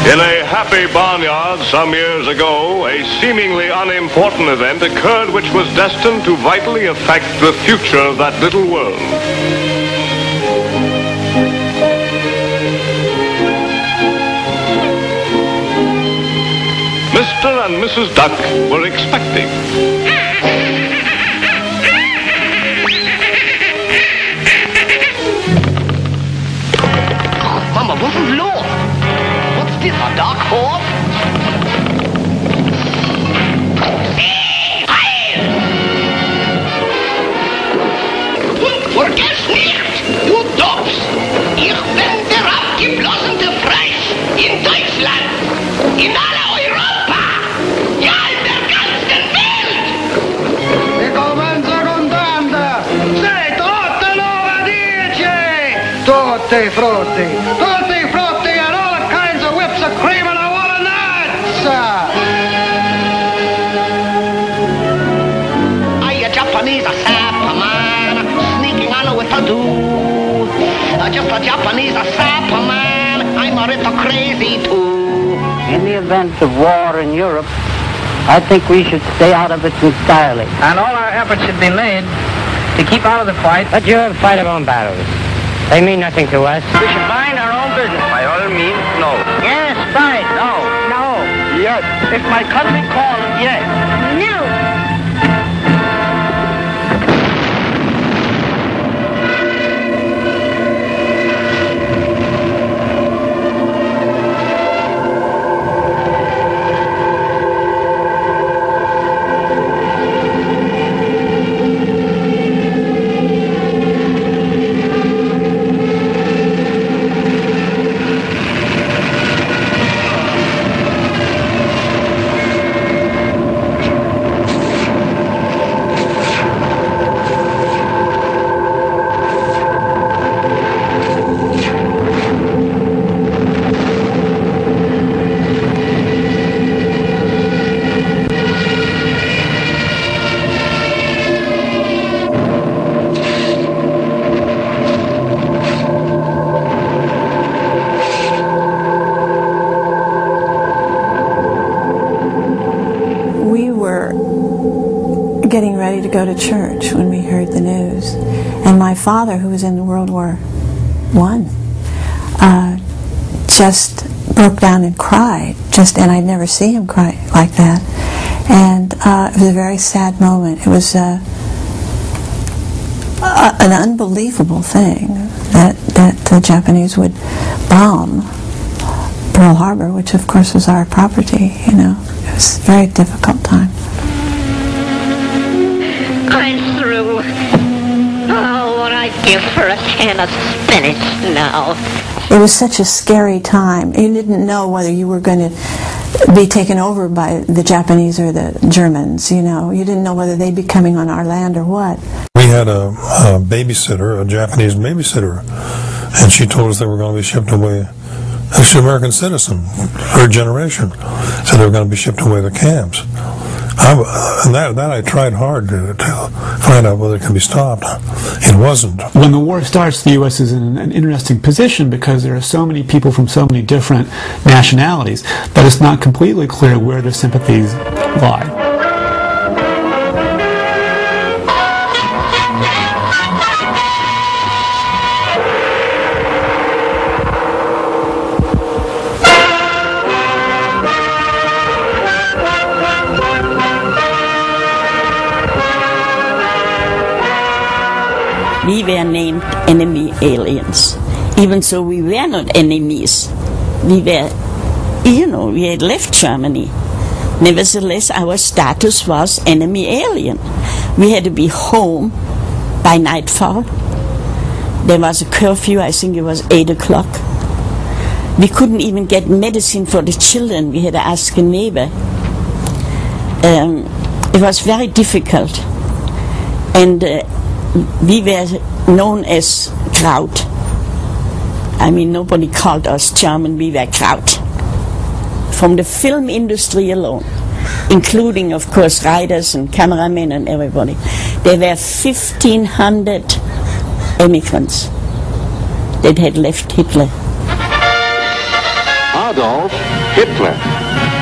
In a happy barnyard some years ago, a seemingly unimportant event occurred which was destined to vitally affect the future of that little world. Mr. and Mrs. Duck were expecting. Mama, was ist los? What's this, a dark horse? Heil! Und vergiss nicht, du Dops, ich bin der abgeblasene Preis in Deutschland, in aller Europa, ja in der ganzen Welt! E comincia contando, sei tutte nuove 10! Tutti i frutti and all kinds of whips of cream and a wall of nuts! A Japanese sapper, man, sneaking on with a do. Just a Japanese sapper, man, I'm a little crazy too. In the event of war in Europe, I think we should stay out of it entirely. And all our efforts should be made to keep out of the fight. Let Europe fight our own battles. They mean nothing to us. We should mind our own business. By all means, no. Yes, fine. No. No. Yes. If my country calls, yes. No. Getting ready to go to church when we heard the news, and my father, who was in World War I, just broke down and cried. And I'd never seen him cry like that, and it was a very sad moment. It was an unbelievable thing that the Japanese would bomb Pearl Harbor, which of course was our property. You know, it was a very difficult time. I'm through. Oh, what I'd give for a can of spinach now. It was such a scary time. You didn't know whether you were going to be taken over by the Japanese or the Germans, you know. You didn't know whether they'd be coming on our land or what. We had a babysitter, a Japanese babysitter, and she told us they were going to be shipped away. She's an American citizen, third generation, so they were going to be shipped away to camps. And that I tried hard to find out whether it can be stopped. It wasn't. When the war starts, the U.S. is in an interesting position because there are so many people from so many different nationalities that it's not completely clear where their sympathies lie. We were named enemy aliens, even though we were not enemies. We were, we had left Germany. Nevertheless, our status was enemy alien. We had to be home by nightfall. There was a curfew, I think it was 8 o'clock. We couldn't even get medicine for the children. We had to ask a neighbor. It was very difficult. And we were known as Kraut. I mean, nobody called us German, we were Kraut. From the film industry alone, including, of course, writers and cameramen and everybody. There were 1,500 immigrants that had left Hitler. Adolf Hitler,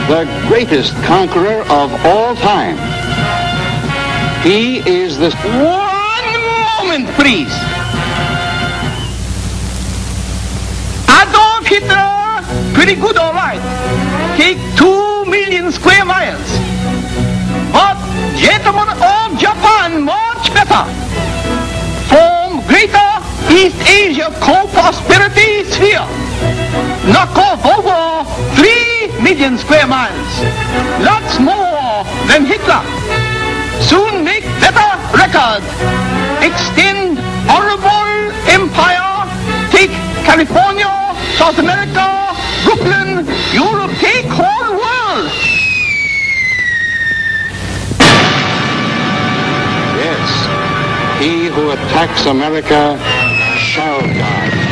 the greatest conqueror of all time. He is the... One moment, please. Adolf Hitler, pretty good, all right. Take 2 million square miles. But gentlemen of Japan, much better. Form greater East Asia co-prosperity sphere. Knock off over 3 million square miles. Lots more than Hitler. Soon make better record. Extend honorable empire. Take California, South America, Brooklyn, Europe. Take whole world. Yes, he who attacks America shall die.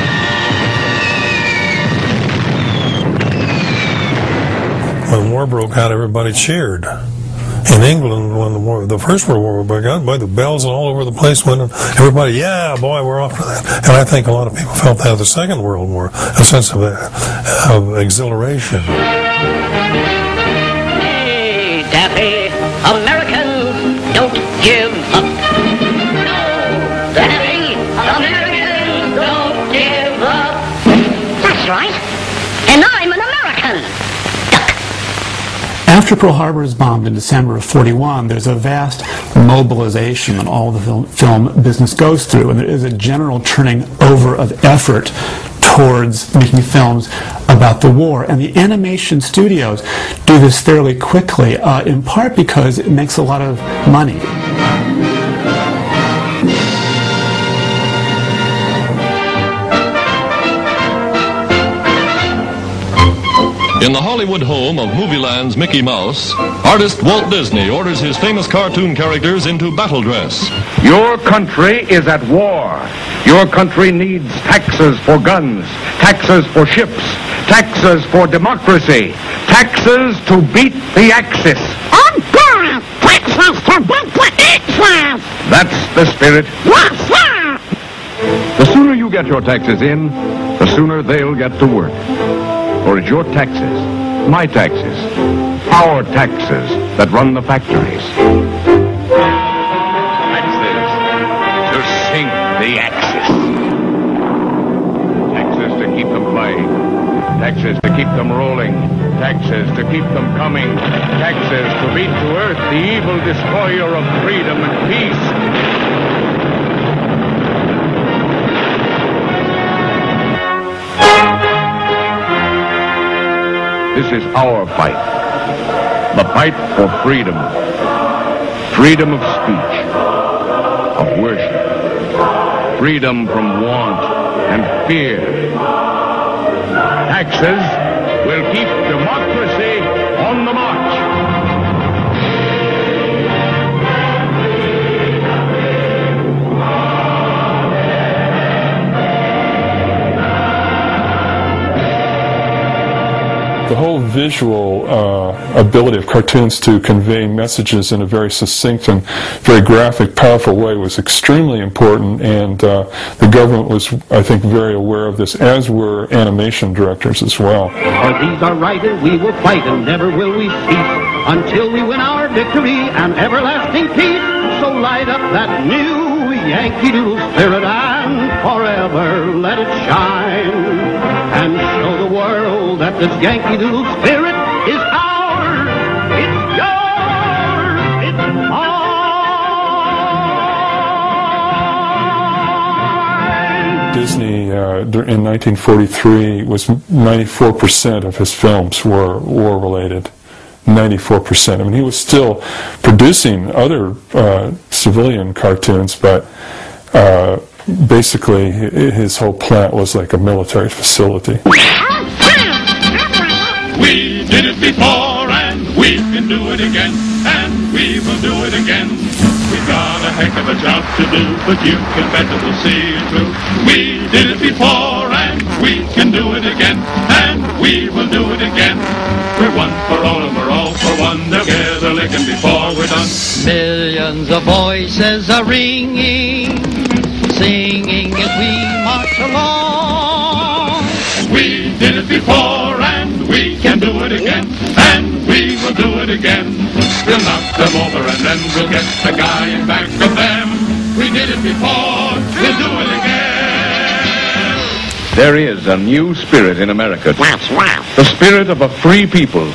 When war broke out, everybody cheered. In England, when the First World War broke out, boy, the bells all over the place went, and everybody, yeah, boy, we're off to that. And I think a lot of people felt that in the Second World War, a sense of exhilaration. Hey, Daffy, Americans don't give up. No, Daffy, Americans don't give up. That's right. And I'm an American. After Pearl Harbor is bombed in December of '41, there's a vast mobilization that all the film business goes through, and there is a general turning over of effort towards making films about the war. And the animation studios do this fairly quickly, in part because it makes a lot of money. In the Hollywood home of Movieland's Mickey Mouse, artist Walt Disney orders his famous cartoon characters into battle dress. Your country is at war. Your country needs taxes for guns, taxes for ships, taxes for democracy, taxes to beat the Axis. Oh, boy! Taxes to beat the Axis! That's the spirit. Yes, sir! The sooner you get your taxes in, the sooner they'll get to work. For it's your taxes, my taxes, our taxes that run the factories. Taxes to sink the Axis. Taxes to keep them flying. Taxes to keep them rolling. Taxes to keep them coming. Taxes to beat to earth the evil destroyer of freedom and peace. This is our fight. The fight for freedom. Freedom of speech, of worship. Freedom from want and fear. Taxes will keep democracy on the march. The whole visual ability of cartoons to convey messages in a very succinct and very graphic, powerful way was extremely important, and the government was, I think, very aware of this, as were animation directors as well. For these are right, and we will fight, and never will we cease, until we win our victory and everlasting peace. So light up that new Yankee Doodle spirit, and forever let it shine, and show the world that this Yankee Doodle spirit is ours, it's yours, it's mine. Disney, in 1943, was 94% of his films were war-related. 94%. I mean, he was still producing other civilian cartoons, but basically his whole plant was like a military facility. We did it before, and we can do it again, and we will do it again. We've got a heck of a job to do, but you can bet that we'll see it through. We did it before, and we can do it again, and we will do it again. We're one for all, and we're all for one. Together, licking before we're done. Millions of voices are ringing, singing as we march along. We did it before, and again. We'll knock them over and then we'll get the guy in back of them. We did it before, we'll do it again. There is a new spirit in America. That's right. The spirit of a free people,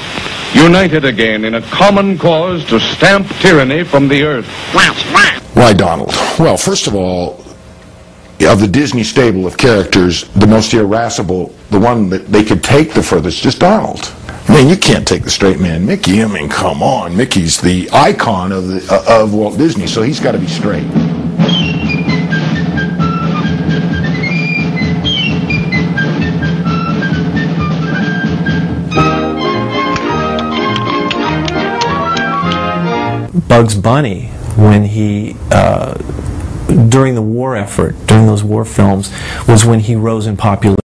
united again in a common cause to stamp tyranny from the earth. That's right. Why Donald? Well, first of all, of the Disney stable of characters, the most irascible, the one that they could take the furthest, is Donald. I mean, you can't take the straight man Mickey. I mean, come on. Mickey's the icon of Walt Disney, so he's got to be straight. Bugs Bunny, when he during the war effort, during those war films, was when he rose in popularity.